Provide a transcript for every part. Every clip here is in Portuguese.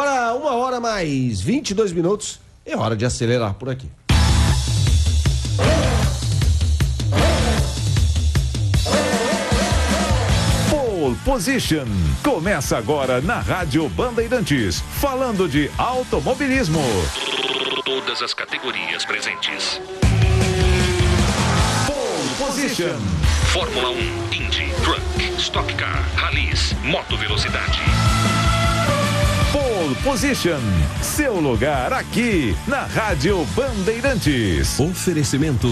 Agora 1h mais 22 minutos, é hora de acelerar por aqui. Pole Position começa agora na Rádio Bandeirantes, falando de automobilismo. Todas as categorias presentes. Pole Position. Fórmula 1, Indy, Truck, Stock Car, Rallys, Moto Velocidade. Pole Position, seu lugar aqui na Rádio Bandeirantes. Oferecimento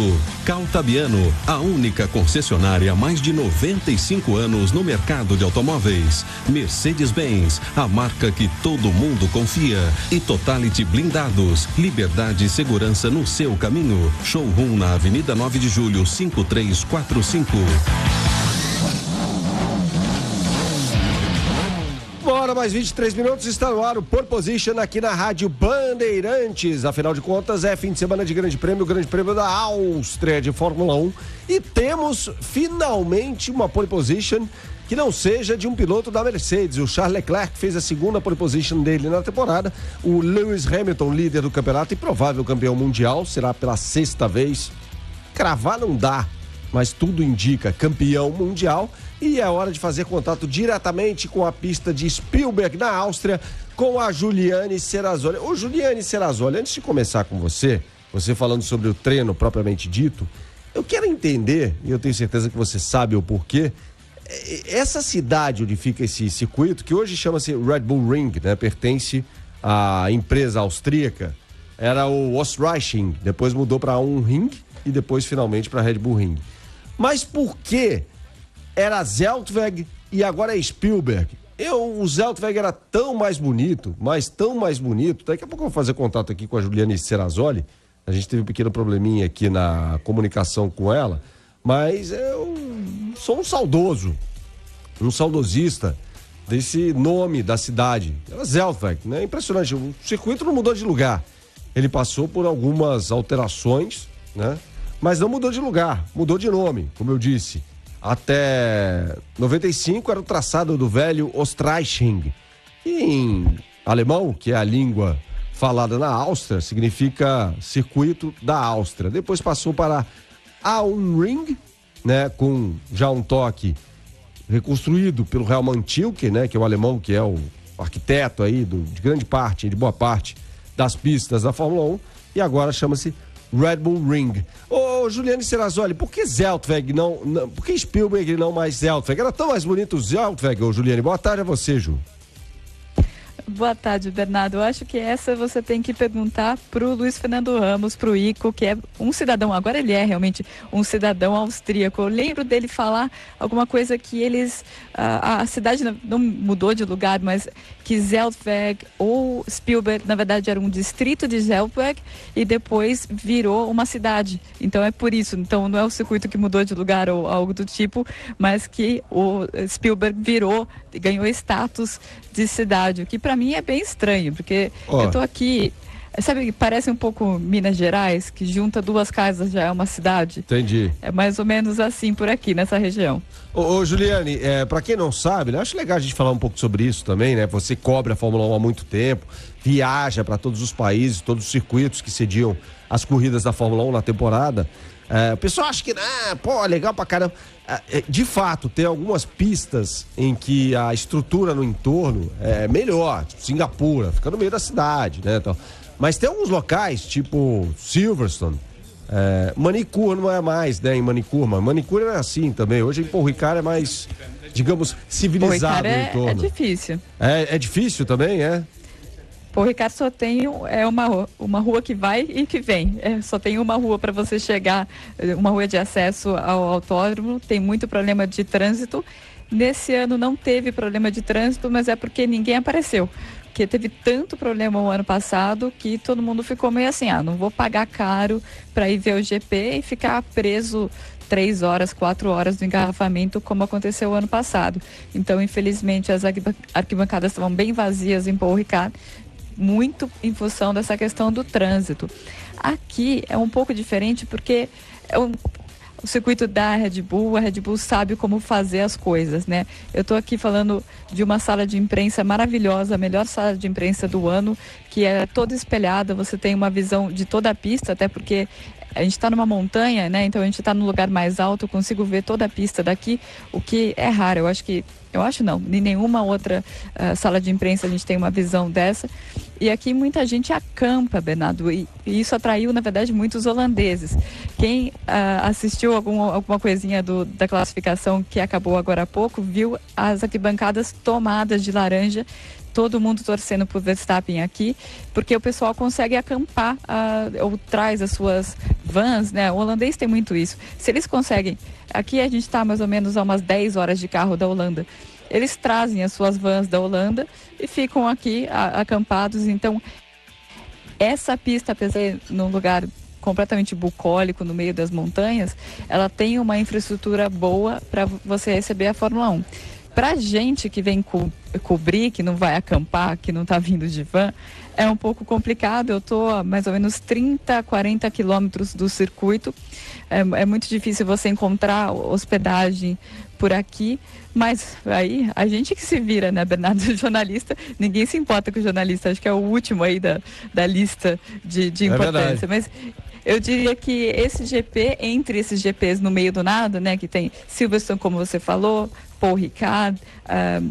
Caltabiano, a única concessionária há mais de 95 anos no mercado de automóveis. Mercedes-Benz, a marca que todo mundo confia. E Totality Blindados, liberdade e segurança no seu caminho. Showroom na Avenida 9 de Julho, 5345. Bora, mais 23 minutos, está no ar o Pole Position aqui na Rádio Bandeirantes. Afinal de contas, é fim de semana de Grande Prêmio, o Grande Prêmio da Áustria de Fórmula 1. E temos finalmente uma Pole Position que não seja de um piloto da Mercedes. O Charles Leclerc fez a segunda Pole Position dele na temporada. O Lewis Hamilton, líder do campeonato e provável campeão mundial, será pela 6ª vez. Cravar não dá, mas tudo indica campeão mundial. E é hora de fazer contato diretamente com a pista de Spielberg, na Áustria, com a Juliane Serrazoli. Ô, Juliane Serrazoli, antes de começar com você falando sobre o treino propriamente dito, eu quero entender, e eu tenho certeza que você sabe o porquê, essa cidade onde fica esse circuito, que hoje chama-se Red Bull Ring, né? Pertence à empresa austríaca, era o Österreich, depois mudou para um Ring e depois finalmente para Red Bull Ring. Mas por que era Zeltweg e agora é Spielberg? O Zeltweg era tão mais bonito, mas tão mais bonito. Daqui a pouco eu vou fazer contato aqui com a Juliane Serrazoli. A gente teve um pequeno probleminha aqui na comunicação com ela, mas eu sou um saudosista desse nome da cidade. Era Zeltweg, né? Impressionante, o circuito não mudou de lugar. Ele passou por algumas alterações, né? Mas não mudou de lugar, mudou de nome, como eu disse. Até 95 era o traçado do velho Österreich. E em alemão, que é a língua falada na Áustria, significa circuito da Áustria. Depois passou para Auenring, né, com já um toque reconstruído pelo Helmut Tilke, né, que é o alemão, que é o arquiteto aí de grande parte, de boa parte das pistas da Fórmula 1, e agora chama-se Red Bull Ring. Ô, Juliane Serrazoli, por que Zeltweg não, por que Spielberg e não mais Zeltweg? Era tão mais bonito o Zeltweg, ô Juliane. Boa tarde a você, Ju. Boa tarde, Bernardo. Eu acho que essa você tem que perguntar pro Luiz Fernando Ramos, pro Ico, que é um cidadão, agora ele é realmente um cidadão austríaco. Eu lembro dele falar alguma coisa que eles, a cidade não mudou de lugar, mas que Zeltweg ou Spielberg, na verdade, era um distrito de Zeltweg e depois virou uma cidade. Então é por isso, então não é o circuito que mudou de lugar ou algo do tipo, mas que o Spielberg ganhou status de cidade, o que para mim é bem estranho, porque eu tô aqui, sabe, parece um pouco Minas Gerais, que junta duas casas já é uma cidade. Entendi. É mais ou menos assim por aqui, nessa região. Ô Juliane, pra quem não sabe, né, acho legal a gente falar um pouco sobre isso também, né? Você cobre a Fórmula 1 há muito tempo, viaja para todos os países, todos os circuitos que sediam as corridas da Fórmula 1 na temporada. O pessoal acha que, legal pra caramba. De fato, tem algumas pistas em que a estrutura no entorno é melhor, tipo Singapura, fica no meio da cidade, né? Então, mas tem alguns locais, tipo Silverstone, Manicure não é mais, né? Em Manicure, mas Manicure é assim também. Hoje em Paul Ricard é mais, digamos, civilizado no entorno. É difícil. É difícil também, é? Pô, Ricardo, só tem uma rua que vai e que vem. Só tem uma rua para você chegar, uma rua de acesso ao autódromo. Tem muito problema de trânsito. Nesse ano não teve problema de trânsito, mas é porque ninguém apareceu. Porque teve tanto problema o ano passado que todo mundo ficou meio assim, não vou pagar caro para ir ver o GP e ficar preso 3 horas, 4 horas do engarrafamento, como aconteceu o ano passado. Então, infelizmente, as arquibancadas estavam bem vazias em Paul Ricard, muito em função dessa questão do trânsito. Aqui é um pouco diferente porque o circuito da Red Bull, a Red Bull sabe como fazer as coisas, né? Eu estou aqui falando de uma sala de imprensa maravilhosa, a melhor sala de imprensa do ano, que é toda espelhada, você tem uma visão de toda a pista, até porque a gente está numa montanha, né? Então a gente está no lugar mais alto, eu consigo ver toda a pista daqui, o que é raro. Eu acho não, em nenhuma outra sala de imprensa a gente tem uma visão dessa. E aqui muita gente acampa, Bernardo, e isso atraiu, na verdade, muitos holandeses. Quem assistiu alguma coisinha da classificação que acabou agora há pouco, viu as arquibancadas tomadas de laranja, todo mundo torcendo por Verstappen aqui, porque o pessoal consegue acampar ou traz as suas vans, né? O holandês tem muito isso. Se eles conseguem, aqui a gente está mais ou menos a umas 10 horas de carro da Holanda, eles trazem as suas vans da Holanda e ficam aqui acampados. Então, essa pista, apesar de ser num lugar completamente bucólico, no meio das montanhas, ela tem uma infraestrutura boa para você receber a Fórmula 1. Para gente que vem cobrir, que não vai acampar, que não está vindo de van, é um pouco complicado. Eu estou a mais ou menos 30, 40 quilômetros do circuito. É muito difícil você encontrar hospedagem por aqui, mas aí a gente que se vira, né, Bernardo? O jornalista, ninguém se importa com o jornalista, acho que é o último aí da lista de importância. Mas eu diria que esse GP, entre esses GPs no meio do nada, né, que tem Silverstone, como você falou, Paul Ricard,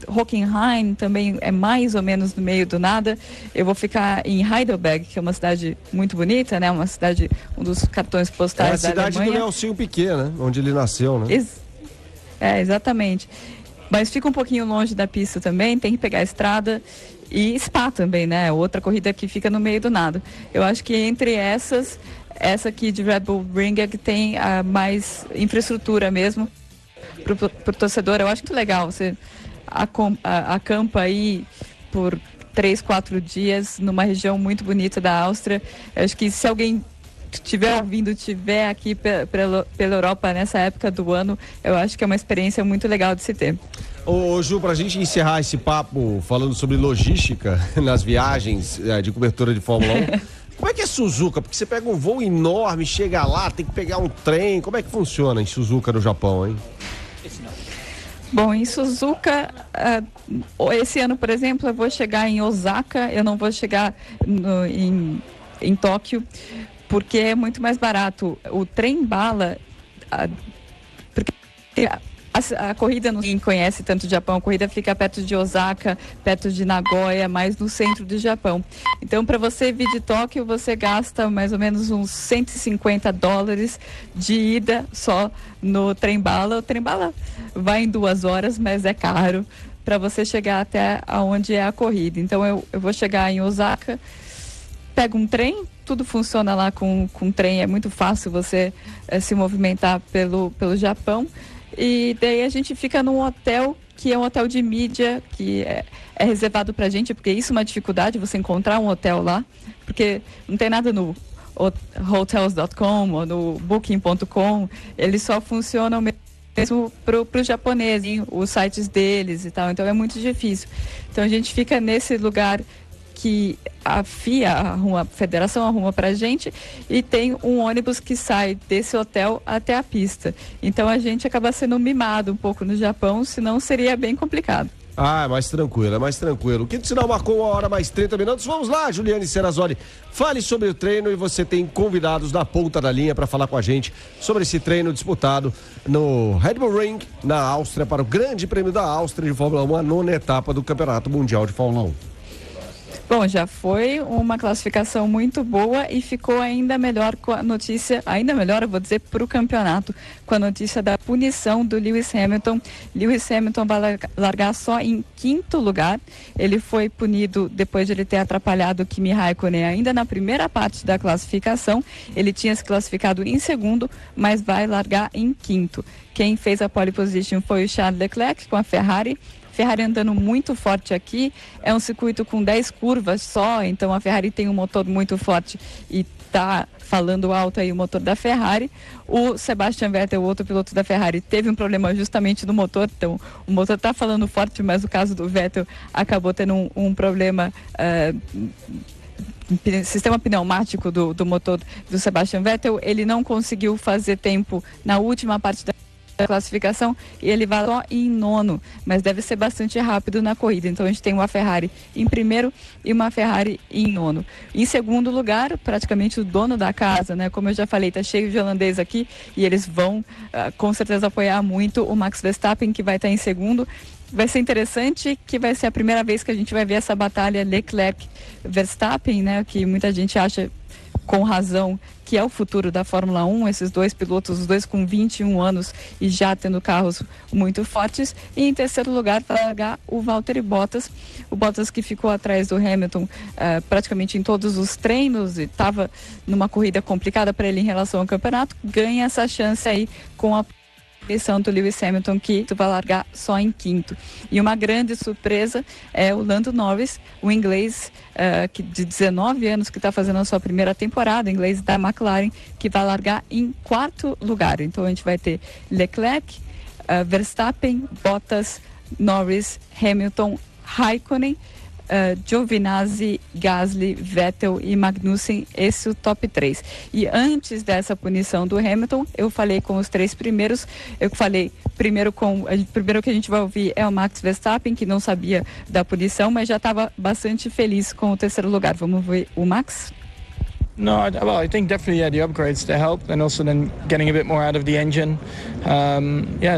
Hockenheim também é mais ou menos no meio do nada. Eu vou ficar em Heidelberg, que é uma cidade muito bonita, né? Uma cidade, um dos cartões postais da Alemanha. É a cidade do Nelsinho Piquet, né? Onde ele nasceu, né? Exatamente. Mas fica um pouquinho longe da pista também, tem que pegar a estrada. E Spa também, né? Outra corrida que fica no meio do nada. Eu acho que entre essa aqui de Red Bull Ring é que tem a mais infraestrutura mesmo pro torcedor. Eu acho muito legal. Você acampa aí por 3, 4 dias numa região muito bonita da Áustria. Eu acho que se alguém estiver aqui pela Europa nessa época do ano, eu acho que é uma experiência muito legal de se ter. Ô Ju, pra gente encerrar esse papo falando sobre logística nas viagens de cobertura de Fórmula 1, como é que é Suzuka? Porque você pega um voo enorme, chega lá, tem que pegar um trem, como é que funciona em Suzuka no Japão, hein? Bom, em Suzuka, esse ano, por exemplo, eu vou chegar em Osaka, eu não vou chegar em Tóquio, porque é muito mais barato. O trem-bala, porque a corrida, ninguém conhece tanto o Japão, a corrida fica perto de Osaka, perto de Nagoya, mais no centro do Japão. Então, para você vir de Tóquio, você gasta mais ou menos uns $150 de ida só no trem-bala. O trem-bala vai em 2 horas, mas é caro para você chegar até onde é a corrida. Então, eu vou chegar em Osaka, pego um trem, tudo funciona lá com trem, é muito fácil você se movimentar pelo Japão. E daí a gente fica num hotel que é um hotel de mídia, que é reservado pra gente, porque isso é uma dificuldade, você encontrar um hotel lá, porque não tem nada no hotels.com ou no booking.com, eles só funcionam mesmo pro japonês, os sites deles e tal, então é muito difícil. Então a gente fica nesse lugar que a FIA arruma, a federação arruma pra gente, e tem um ônibus que sai desse hotel até a pista. Então a gente acaba sendo mimado um pouco no Japão, senão seria bem complicado. É mais tranquilo, é mais tranquilo. O Quinto Sinal marcou 1h mais 30. Vamos lá, Juliane Serrazoli. Fale sobre o treino e você tem convidados na ponta da linha para falar com a gente sobre esse treino disputado no Red Bull Ring, na Áustria, para o Grande Prêmio da Áustria de Fórmula 1, a 9ª etapa do Campeonato Mundial de Fórmula 1. Bom, já foi uma classificação muito boa e ficou ainda melhor com a notícia, ainda melhor, eu vou dizer, para o campeonato, com a notícia da punição do Lewis Hamilton. Lewis Hamilton vai largar só em 5º lugar. Ele foi punido depois de ele ter atrapalhado o Kimi Raikkonen ainda na primeira parte da classificação. Ele tinha se classificado em 2º, mas vai largar em 5º. Quem fez a pole position foi o Charles Leclerc com a Ferrari. Ferrari andando muito forte aqui, é um circuito com 10 curvas só, então a Ferrari tem um motor muito forte e está falando alto aí o motor da Ferrari. O Sebastian Vettel, o outro piloto da Ferrari, teve um problema justamente no motor, então o motor está falando forte, mas o caso do Vettel acabou tendo um problema sistema pneumático do motor do Sebastian Vettel, ele não conseguiu fazer tempo na última parte da classificação e ele vai só em 9º, mas deve ser bastante rápido na corrida. Então a gente tem uma Ferrari em primeiro e uma Ferrari em 9º. Em segundo lugar, praticamente o dono da casa, né? Como eu já falei, tá cheio de holandês aqui e eles vão com certeza apoiar muito o Max Verstappen, que vai estar em segundo. Vai ser interessante, que vai ser a primeira vez que a gente vai ver essa batalha Leclerc-Verstappen, né? Que muita gente acha, com razão, que é o futuro da Fórmula 1, esses dois pilotos, os dois com 21 anos e já tendo carros muito fortes. E em terceiro lugar vai largar o Valtteri Bottas, o Bottas que ficou atrás do Hamilton praticamente em todos os treinos e estava numa corrida complicada para ele em relação ao campeonato, ganha essa chance aí com a missão do Lewis Hamilton, que vai largar só em 5º. E uma grande surpresa é o Lando Norris, o inglês que de 19 anos, que está fazendo a sua primeira temporada, inglês da McLaren, que vai largar em 4º lugar. Então a gente vai ter Leclerc, Verstappen, Bottas, Norris, Hamilton, Raikkonen, Giovinazzi, Gasly, Vettel e Magnussen, esse é o top 3. E antes dessa punição do Hamilton, eu falei com os 3 primeiros, eu falei primeiro que a gente vai ouvir é o Max Verstappen, que não sabia da punição, mas já estava bastante feliz com o terceiro lugar. Vamos ver o Max? No, well, I think definitely the upgrades to help, and also then getting a bit more out of the engine,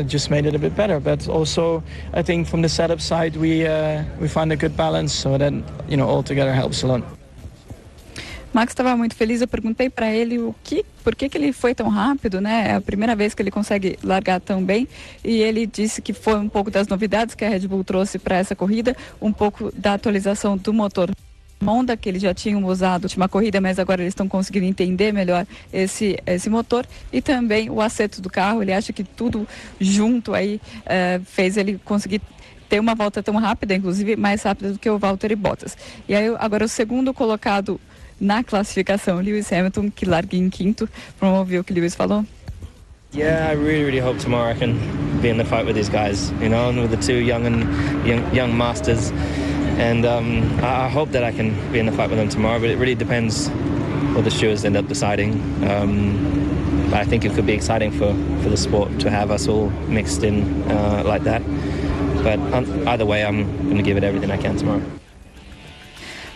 just made it a bit better. But also, I think from the setup side, we find a good balance, so that all together helps a lot. Max estava muito feliz. Eu perguntei para ele por que ele foi tão rápido, né? É a primeira vez que ele consegue largar tão bem, e ele disse que foi um pouco das novidades que a Red Bull trouxe para essa corrida, um pouco da atualização do motor Honda, que eles já tinham usado na última corrida, mas agora eles estão conseguindo entender melhor esse motor, e também o acerto do carro. Ele acha que tudo junto aí fez ele conseguir ter uma volta tão rápida, inclusive mais rápida do que o Valtteri Bottas. E aí agora o segundo colocado na classificação, Lewis Hamilton, que larga em 5º. Vamos ouvir o que o Lewis falou. Yeah, I really hope tomorrow I can be in the fight with these guys, and with the two young masters. And I hope that I can be in the fight with them tomorrow, but it really depends what the stewards end up deciding. But I think it could be exciting for the sport to have us all mixed in like that. But either way, I'm going to give it everything I can tomorrow.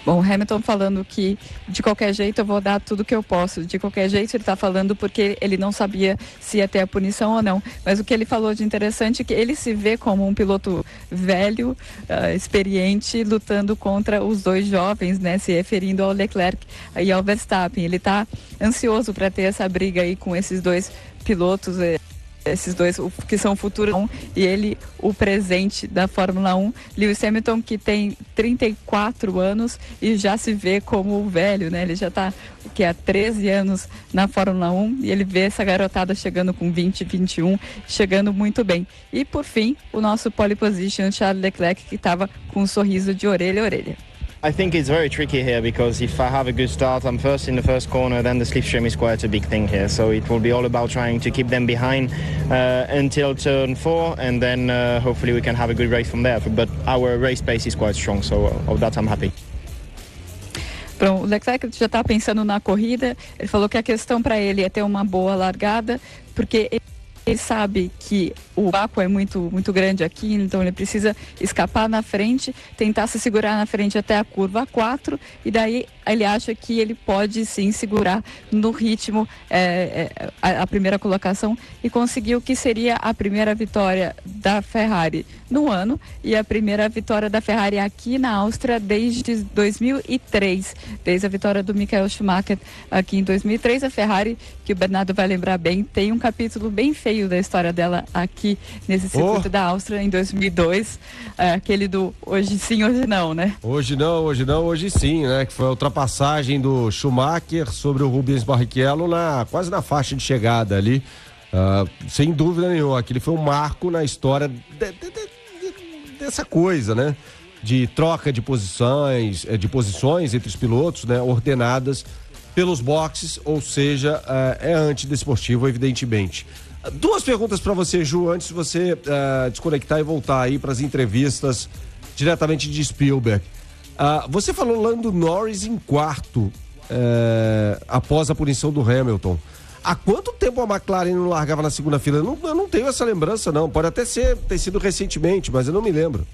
Bom, o Hamilton falando que de qualquer jeito eu vou dar tudo que eu posso. De qualquer jeito ele está falando porque ele não sabia se ia ter a punição ou não. Mas o que ele falou de interessante é que ele se vê como um piloto velho, experiente, lutando contra os dois jovens, né? Se referindo ao Leclerc e ao Verstappen. Ele está ansioso para ter essa briga aí com esses dois pilotos. Esses dois que são o futuro e ele o presente da Fórmula 1. Lewis Hamilton, que tem 34 anos e já se vê como velho, né? Ele já está há 13 anos na Fórmula 1 e ele vê essa garotada chegando com 20, 21, chegando muito bem. E por fim, o nosso pole position, Charles Leclerc, que estava com um sorriso de orelha a orelha. I think it's very tricky here because if I have a good start, I'm first in the first corner, then the slipstream is quite a big thing here. So it will be all about trying to keep them behind until turn 4, and then hopefully we can have a good race from there. But our race pace is quite strong, so of that I'm happy. O Leclerc já está pensando na corrida. Ele falou que a questão para ele é ter uma boa largada, porque ele sabe que o vácuo é muito grande aqui, então ele precisa escapar na frente, tentar se segurar na frente até a curva 4, e daí ele acha que ele pode sim segurar no ritmo a primeira colocação e conseguir o que seria a primeira vitória da Ferrari no ano e a primeira vitória da Ferrari aqui na Áustria desde 2003, desde a vitória do Michael Schumacher aqui em 2003. A Ferrari, que o Bernardo vai lembrar bem, tem um capítulo bem feio da história dela aqui nesse circuito da Áustria em 2002, aquele do hoje sim, hoje não, né? Hoje não, hoje sim, né? Que foi a ultrapassagem do Schumacher sobre o Rubens Barrichello quase na faixa de chegada ali, sem dúvida nenhuma. Aquele foi um marco na história dessa coisa, né? De troca de posições entre os pilotos, né? Ordenadas pelos boxes, ou seja, é antidesportivo, evidentemente. Duas perguntas para você, Ju, antes de você desconectar e voltar aí para as entrevistas diretamente de Spielberg. Você falou Lando Norris em quarto, após a punição do Hamilton. Há quanto tempo a McLaren não largava na segunda fila? Eu não tenho essa lembrança, não. Pode até ter sido recentemente, mas eu não me lembro.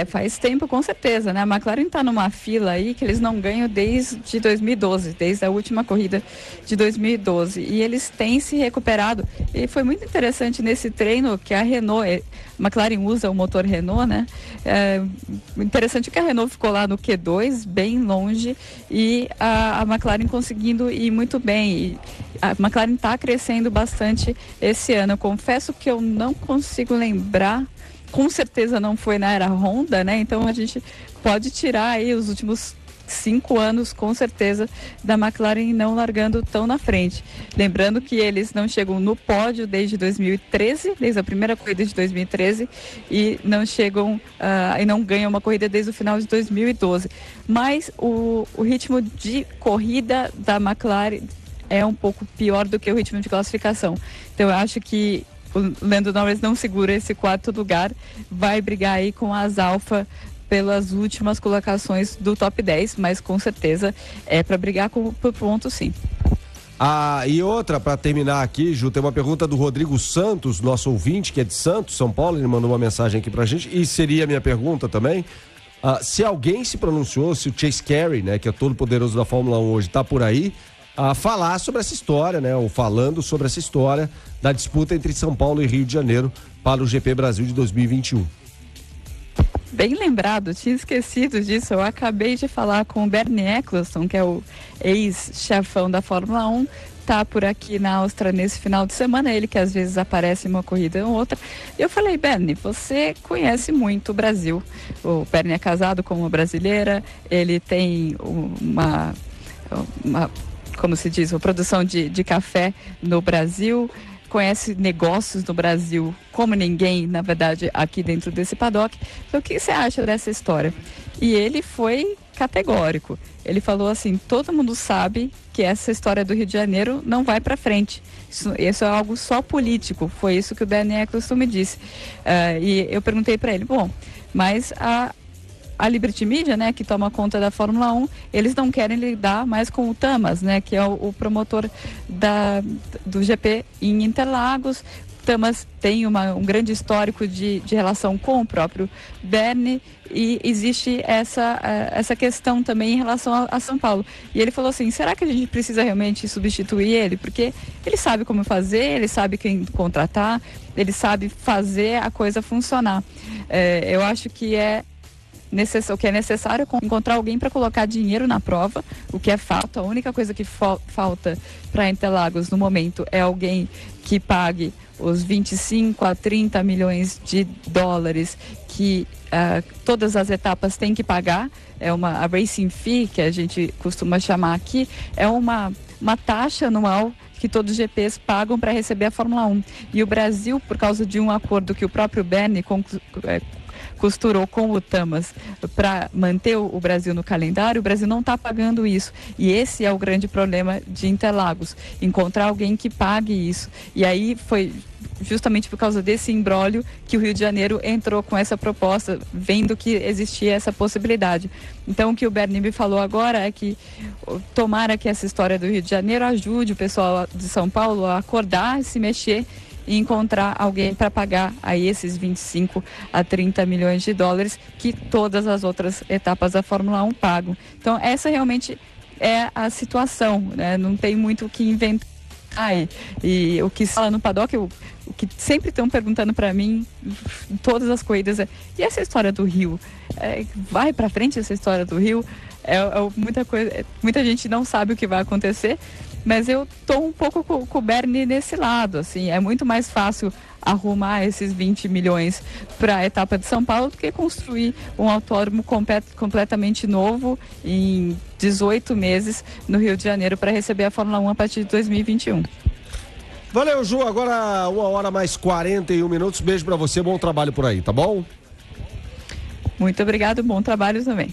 Faz tempo, com certeza, né? A McLaren está numa fila aí que eles não ganham desde 2012, desde a última corrida de 2012. E eles têm se recuperado. E foi muito interessante nesse treino que a Renault, a McLaren usa o motor Renault, né? Interessante que a Renault ficou lá no Q2, bem longe, e a McLaren conseguindo ir muito bem. E a McLaren está crescendo bastante esse ano. Eu confesso que eu não consigo lembrar. Com certeza não foi na era Honda, né? Então a gente pode tirar aí os últimos 5 anos, com certeza, da McLaren não largando tão na frente. Lembrando que eles não chegam no pódio desde 2013, desde a primeira corrida de 2013, e não chegam e não ganham uma corrida desde o final de 2012. Mas o ritmo de corrida da McLaren é um pouco pior do que o ritmo de classificação. Então eu acho que o Lando Norris não segura esse quarto lugar, vai brigar aí com as Alfa pelas últimas colocações do top 10, mas com certeza é para brigar por ponto, sim. E outra, para terminar aqui, Ju, tem uma pergunta do Rodrigo Santos, nosso ouvinte, que é de Santos, São Paulo. Ele mandou uma mensagem aqui pra gente, e seria a minha pergunta também. Se alguém se pronunciou, se o Chase Carey, né, que é todo poderoso da Fórmula 1 hoje, tá por aí, falar sobre essa história, né? Ou falando sobre essa história da disputa entre São Paulo e Rio de Janeiro para o GP Brasil de 2021. Bem lembrado, tinha esquecido disso. Eu acabei de falar com o Bernie Eccleston, que é o ex-chefão da Fórmula 1, tá por aqui na Áustria nesse final de semana, ele que às vezes aparece em uma corrida ou outra. E eu falei, Bernie, você conhece muito o Brasil. O Bernie é casado com uma brasileira, ele tem uma como se diz, uma produção de café no Brasil, conhece negócios no Brasil como ninguém, na verdade, aqui dentro desse paddock. Então, o que você acha dessa história? E ele foi categórico. Ele falou assim, todo mundo sabe que essa história do Rio de Janeiro não vai para frente. Isso é algo só político. Foi isso que o Bernie Eccleston me disse. E eu perguntei para ele, bom, mas a Liberty Media, né, que toma conta da Fórmula 1, eles não querem lidar mais com o Tamas, né, que é o promotor do GP em Interlagos. Tamas tem um grande histórico de relação com o próprio Bernie, e existe essa questão também em relação a São Paulo. E ele falou assim, será que a gente precisa realmente substituir ele? Porque ele sabe como fazer, ele sabe quem contratar, ele sabe fazer a coisa funcionar. Eu acho que o que é necessário é encontrar alguém para colocar dinheiro na prova, o que é falta. A única coisa que falta para Interlagos no momento é alguém que pague os 25 a 30 milhões de dólares que todas as etapas têm que pagar. A racing fee, que a gente costuma chamar aqui, é uma taxa anual que todos os GPs pagam para receber a Fórmula 1. E o Brasil, por causa de um acordo que o próprio Bernie costurou com o Tamas para manter o Brasil no calendário, o Brasil não está pagando isso. E esse é o grande problema de Interlagos, encontrar alguém que pague isso. E aí foi justamente por causa desse imbróglio que o Rio de Janeiro entrou com essa proposta, vendo que existia essa possibilidade. Então o que o Bernie me falou agora é que tomara que essa história do Rio de Janeiro ajude o pessoal de São Paulo a acordar, se mexer e encontrar alguém para pagar aí esses 25 a 30 milhões de dólares que todas as outras etapas da Fórmula 1 pagam. Então essa realmente é a situação, né? Não tem muito o que inventar. E o que se fala no paddock, o que sempre estão perguntando para mim em todas as corridas é, e essa história do Rio? Vai para frente essa história do Rio? Muita gente não sabe o que vai acontecer, mas eu tô um pouco com o Bernie nesse lado, assim, é muito mais fácil arrumar esses 20 milhões para a etapa de São Paulo do que construir um autódromo completamente novo em 18 meses no Rio de Janeiro para receber a Fórmula 1 a partir de 2021. Valeu, Ju, agora 1h mais 41 minutos, beijo para você, bom trabalho por aí, tá bom? Muito obrigado, bom trabalho também.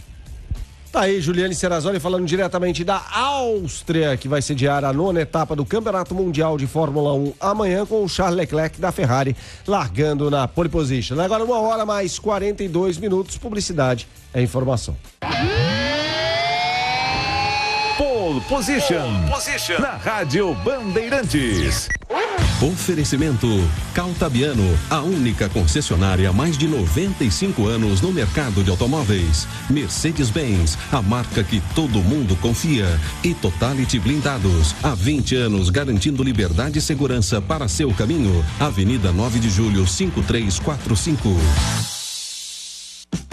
Tá aí Juliane Serrazoli falando diretamente da Áustria, que vai sediar a 9ª etapa do Campeonato Mundial de Fórmula 1 amanhã, com o Charles Leclerc da Ferrari largando na pole position. Agora 1h mais 42 minutos, publicidade é informação. Pole Position. Na Rádio Bandeirantes. Oferecimento Caltabiano, a única concessionária há mais de 95 anos no mercado de automóveis. Mercedes-Benz, a marca que todo mundo confia. E Totality Blindados, há 20 anos garantindo liberdade e segurança para seu caminho. Avenida 9 de Julho, 5345.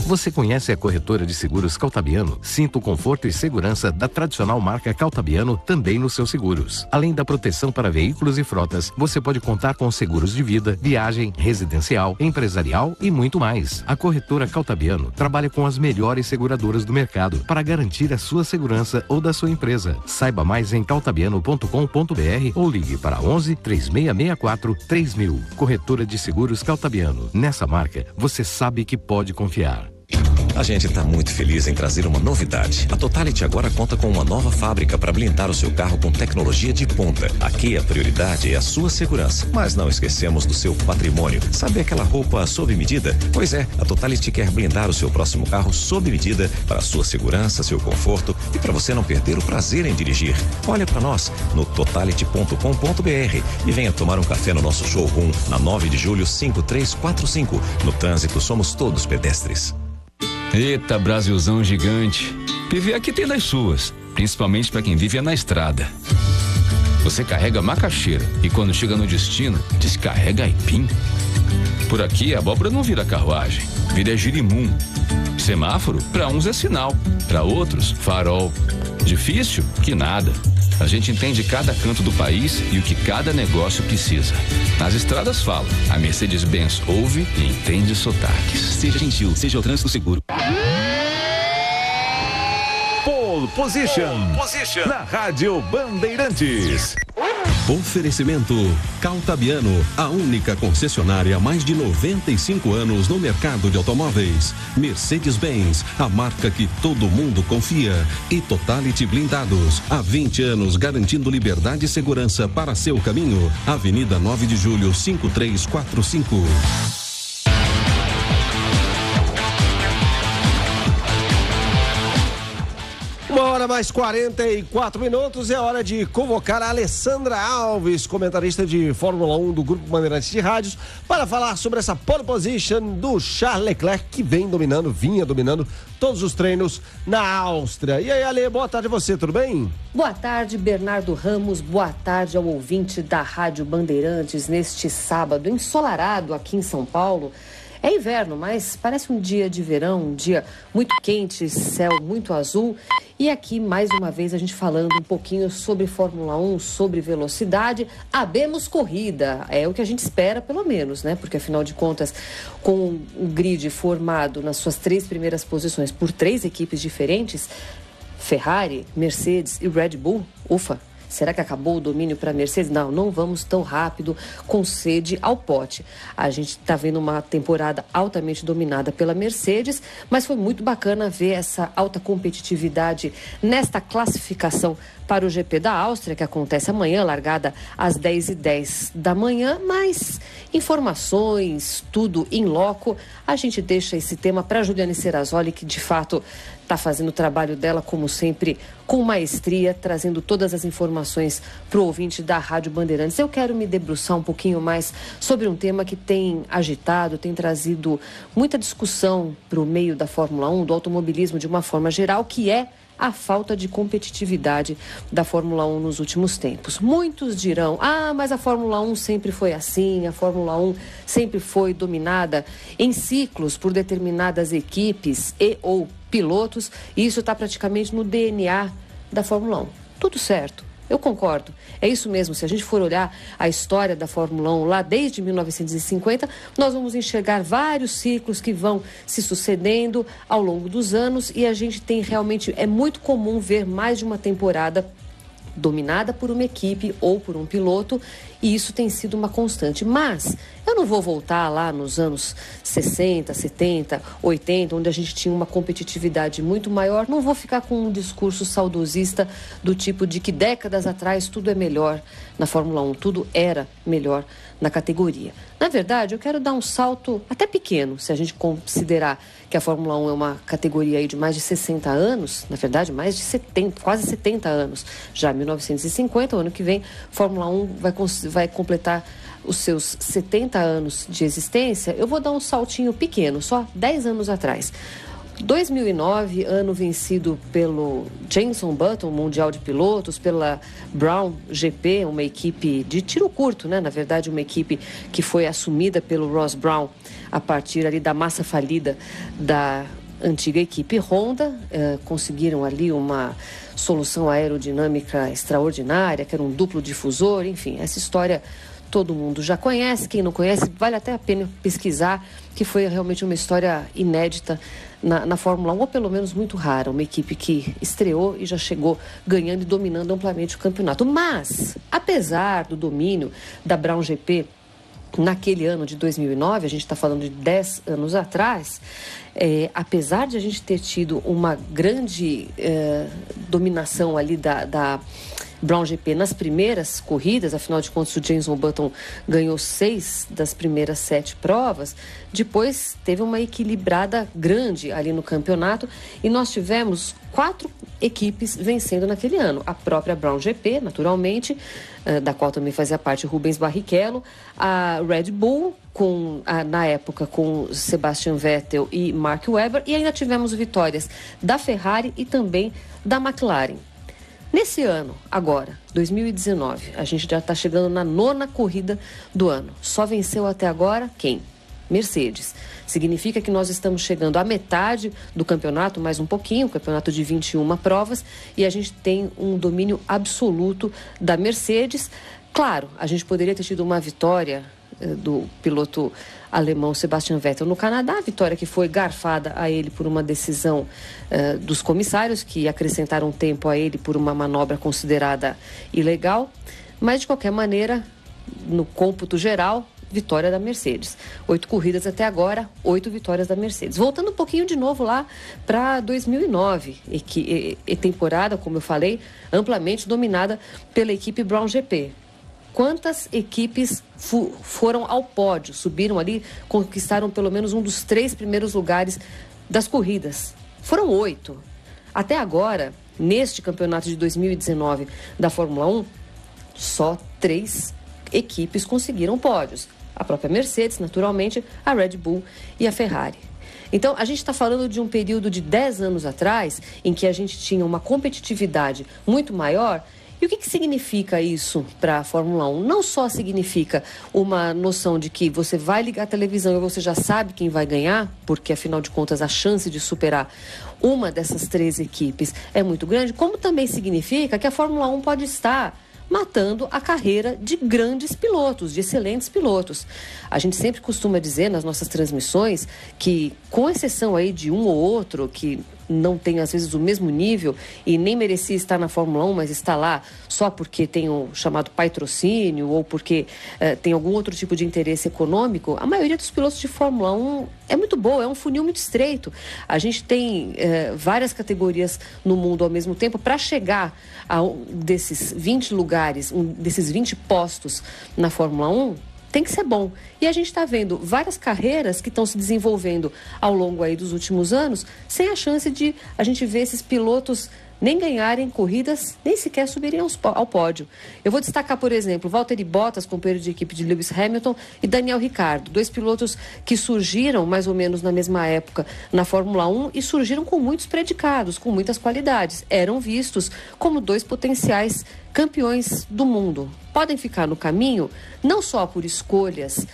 Você conhece a corretora de seguros Caltabiano? Sinta o conforto e segurança da tradicional marca Caltabiano também nos seus seguros. Além da proteção para veículos e frotas, você pode contar com seguros de vida, viagem, residencial, empresarial e muito mais. A corretora Caltabiano trabalha com as melhores seguradoras do mercado para garantir a sua segurança ou da sua empresa. Saiba mais em caltabiano.com.br ou ligue para 11 3664 3000. Corretora de seguros Caltabiano. Nessa marca, você sabe que pode confiar. A gente está muito feliz em trazer uma novidade. A Totality agora conta com uma nova fábrica para blindar o seu carro com tecnologia de ponta. Aqui a prioridade é a sua segurança, mas não esquecemos do seu patrimônio. Sabe aquela roupa sob medida? Pois é, a Totality quer blindar o seu próximo carro sob medida para a sua segurança, seu conforto e para você não perder o prazer em dirigir. Olha para nós no totality.com.br e venha tomar um café no nosso showroom na 9 de julho 5345. No trânsito somos todos pedestres. Eita, Brasilzão gigante. Viver aqui tem das suas, principalmente para quem vive na estrada. Você carrega macaxeira e quando chega no destino, descarrega aipim. Por aqui a abóbora não vira carruagem, vira girimum. Semáforo, para uns é sinal, para outros, farol. Difícil? Que nada. A gente entende cada canto do país e o que cada negócio precisa. Nas estradas fala, a Mercedes-Benz ouve e entende sotaques. Seja gentil, seja o trânsito seguro. Pole Position. Na Rádio Bandeirantes. Oferecimento Caltabiano, a única concessionária há mais de 95 anos no mercado de automóveis. Mercedes-Benz, a marca que todo mundo confia. E Totality Blindados, há 20 anos garantindo liberdade e segurança para seu caminho. Avenida 9 de Julho, 5345. 1h mais 44 minutos, é hora de convocar a Alessandra Alves, comentarista de Fórmula 1 do Grupo Bandeirantes de Rádios, para falar sobre essa pole position do Charles Leclerc, que vinha dominando todos os treinos na Áustria. E aí, Ale, boa tarde a você, tudo bem? Boa tarde, Bernardo Ramos, boa tarde ao ouvinte da Rádio Bandeirantes neste sábado ensolarado aqui em São Paulo. É inverno, mas parece um dia de verão, um dia muito quente, céu muito azul. E aqui, mais uma vez, a gente falando um pouquinho sobre Fórmula 1, sobre velocidade. Habemos corrida, é o que a gente espera, pelo menos, né? Porque, afinal de contas, com um grid formado nas suas 3 primeiras posições por 3 equipes diferentes, Ferrari, Mercedes e Red Bull, ufa! Será que acabou o domínio para a Mercedes? Não vamos tão rápido, com sede ao pote. A gente está vendo uma temporada altamente dominada pela Mercedes, mas foi muito bacana ver essa alta competitividade nesta classificação para o GP da Áustria, que acontece amanhã, largada às 10h10 da manhã, mas informações, tudo em loco. A gente deixa esse tema para a Juliane Serrazoli, que de fato está fazendo o trabalho dela, como sempre, com maestria, trazendo todas as informações para o ouvinte da Rádio Bandeirantes. Eu quero me debruçar um pouquinho mais sobre um tema que tem agitado, tem trazido muita discussão para o meio da Fórmula 1, do automobilismo de uma forma geral, que é a falta de competitividade da Fórmula 1 nos últimos tempos. Muitos dirão, mas a Fórmula 1 sempre foi assim, a Fórmula 1 sempre foi dominada em ciclos por determinadas equipes e ou pilotos, e isso está praticamente no DNA da Fórmula 1. Tudo certo. Eu concordo, é isso mesmo. Se a gente for olhar a história da Fórmula 1 lá desde 1950, nós vamos enxergar vários ciclos que vão se sucedendo ao longo dos anos e a gente tem realmente, é muito comum ver mais de uma temporada dominada por uma equipe ou por um piloto e isso tem sido uma constante. Mas eu não vou voltar lá nos anos 60, 70, 80, onde a gente tinha uma competitividade muito maior. Não vou ficar com um discurso saudosista do tipo de que décadas atrás tudo é melhor na Fórmula 1, tudo era melhor na categoria. Na verdade, eu quero dar um salto até pequeno, se a gente considerar que a Fórmula 1 é uma categoria aí de mais de 60 anos, na verdade, mais de 70, quase 70 anos. Já em 1950, o ano que vem, a Fórmula 1 vai completar os seus 70 anos de existência. Eu vou dar um saltinho pequeno, só 10 anos atrás. 2009, ano vencido pelo Jenson Button, Mundial de Pilotos, pela Brown GP, uma equipe de tiro curto, né? Na verdade, uma equipe que foi assumida pelo Ross Brown a partir ali da massa falida da antiga equipe Honda. Conseguiram ali uma solução aerodinâmica extraordinária, que era um duplo difusor, enfim, essa história todo mundo já conhece. Quem não conhece, vale até a pena pesquisar, que foi realmente uma história inédita na Fórmula 1, ou pelo menos muito rara, uma equipe que estreou e já chegou ganhando e dominando amplamente o campeonato. Mas, apesar do domínio da Brown GP naquele ano de 2009, a gente está falando de 10 anos atrás, apesar de a gente ter tido uma grande dominação ali da Brown GP nas primeiras corridas, afinal de contas o Jenson Button ganhou 6 das primeiras 7 provas, depois teve uma equilibrada grande ali no campeonato e nós tivemos 4 equipes vencendo naquele ano. A própria Brown GP, naturalmente, da qual também fazia parte Rubens Barrichello, a Red Bull, na época com Sebastian Vettel e Mark Webber, e ainda tivemos vitórias da Ferrari e também da McLaren. Nesse ano, agora, 2019, a gente já está chegando na 9ª corrida do ano. Só venceu até agora quem? Mercedes. Significa que nós estamos chegando à metade do campeonato, mais um pouquinho, campeonato de 21 provas, e a gente tem um domínio absoluto da Mercedes. Claro, a gente poderia ter tido uma vitória do piloto alemão Sebastian Vettel no Canadá, vitória que foi garfada a ele por uma decisão dos comissários, que acrescentaram tempo a ele por uma manobra considerada ilegal, mas de qualquer maneira, no cômputo geral, vitória da Mercedes. 8 corridas até agora, 8 vitórias da Mercedes. Voltando um pouquinho de novo lá para 2009, temporada, como eu falei, amplamente dominada pela equipe Brown GP. Quantas equipes foram ao pódio, subiram ali, conquistaram pelo menos um dos 3 primeiros lugares das corridas? Foram 8. Até agora, neste campeonato de 2019 da Fórmula 1, só 3 equipes conseguiram pódios. A própria Mercedes, naturalmente, a Red Bull e a Ferrari. Então, a gente está falando de um período de 10 anos atrás, em que a gente tinha uma competitividade muito maior. E o que significa isso para a Fórmula 1? Não só significa uma noção de que você vai ligar a televisão e você já sabe quem vai ganhar, porque, afinal de contas, a chance de superar uma dessas 3 equipes é muito grande, como também significa que a Fórmula 1 pode estar matando a carreira de grandes pilotos, de excelentes pilotos. A gente sempre costuma dizer nas nossas transmissões que, com exceção aí de um ou outro que não tem, às vezes, o mesmo nível e nem merecia estar na Fórmula 1, mas está lá só porque tem o chamado patrocínio ou porque tem algum outro tipo de interesse econômico, a maioria dos pilotos de Fórmula 1 é muito boa, é um funil muito estreito. A gente tem várias categorias no mundo ao mesmo tempo. Para chegar a um desses 20 lugares, desses 20 postos na Fórmula 1, tem que ser bom. E a gente está vendo várias carreiras que estão se desenvolvendo ao longo aí dos últimos anos, sem a chance de a gente ver esses pilotos nem ganharem corridas, nem sequer subirem ao pódio. Eu vou destacar, por exemplo, Valtteri Bottas, companheiro de equipe de Lewis Hamilton, e Daniel Ricciardo, 2 pilotos que surgiram mais ou menos na mesma época na Fórmula 1 e surgiram com muitos predicados, com muitas qualidades. Eram vistos como 2 potenciais campeões do mundo. Podem ficar no caminho, não só por escolhas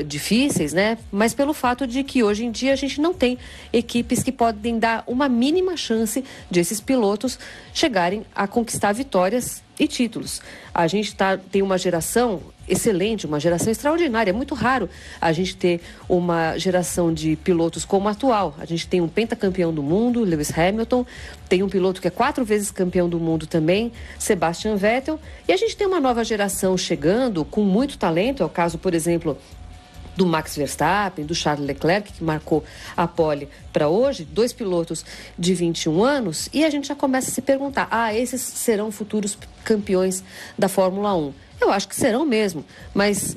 difíceis, né, mas pelo fato de que hoje em dia a gente não tem equipes que podem dar uma mínima chance de esses pilotos chegarem a conquistar vitórias e títulos. A gente tem uma geração excelente, uma geração extraordinária. É muito raro a gente ter uma geração de pilotos como a atual. A gente tem um pentacampeão do mundo, Lewis Hamilton, tem um piloto que é 4 vezes campeão do mundo também, Sebastian Vettel, e a gente tem uma nova geração chegando com muito talento. É o caso, por exemplo, do Max Verstappen, do Charles Leclerc, que marcou a pole para hoje, 2 pilotos de 21 anos, e a gente já começa a se perguntar, esses serão futuros campeões da Fórmula 1? Eu acho que serão mesmo, mas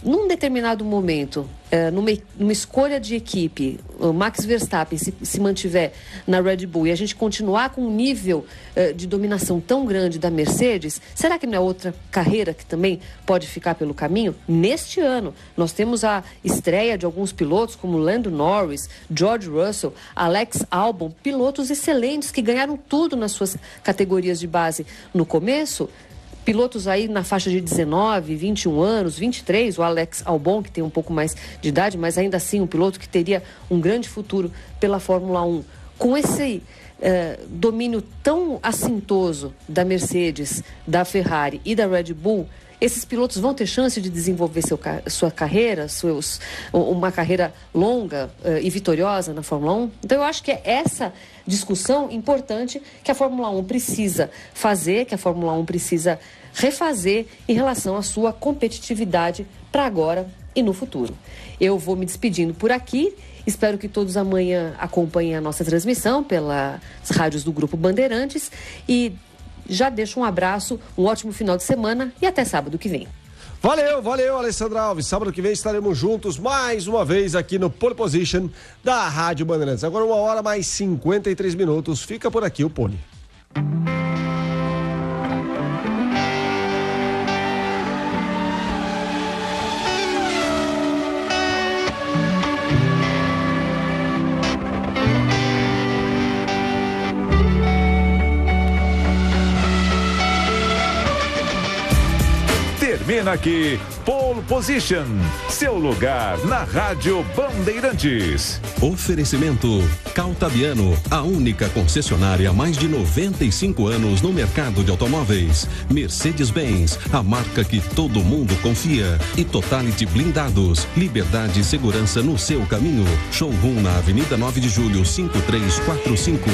num determinado momento, numa escolha de equipe, o Max Verstappen se mantiver na Red Bull e a gente continuar com um nível de dominação tão grande da Mercedes, será que não é outra carreira que também pode ficar pelo caminho? Neste ano, nós temos a estreia de alguns pilotos como Lando Norris, George Russell, Alex Albon, pilotos excelentes que ganharam tudo nas suas categorias de base no começo. Pilotos aí na faixa de 19, 21 anos, 23, o Alex Albon, que tem um pouco mais de idade, mas ainda assim um piloto que teria um grande futuro pela Fórmula 1. Com esse domínio tão assintoso da Mercedes, da Ferrari e da Red Bull, esses pilotos vão ter chance de desenvolver sua carreira, uma carreira longa e vitoriosa na Fórmula 1? Então eu acho que é essa discussão importante que a Fórmula 1 precisa fazer, que a Fórmula 1 precisa refazer em relação à sua competitividade para agora e no futuro. Eu vou me despedindo por aqui, espero que todos amanhã acompanhem a nossa transmissão pelas rádios do Grupo Bandeirantes e já deixo um abraço, um ótimo final de semana e até sábado que vem. Valeu, Alessandra Alves. Sábado que vem estaremos juntos mais uma vez aqui no Pole Position da Rádio Bandeirantes. Agora 1h mais 53 minutos. Fica por aqui o Pole. Termina aqui Pole Position, seu lugar na Rádio Bandeirantes. Oferecimento Caltabiano, a única concessionária há mais de 95 anos no mercado de automóveis. Mercedes-Benz, a marca que todo mundo confia. E Totality Blindados, liberdade e segurança no seu caminho. Showroom na Avenida 9 de Julho, 5345.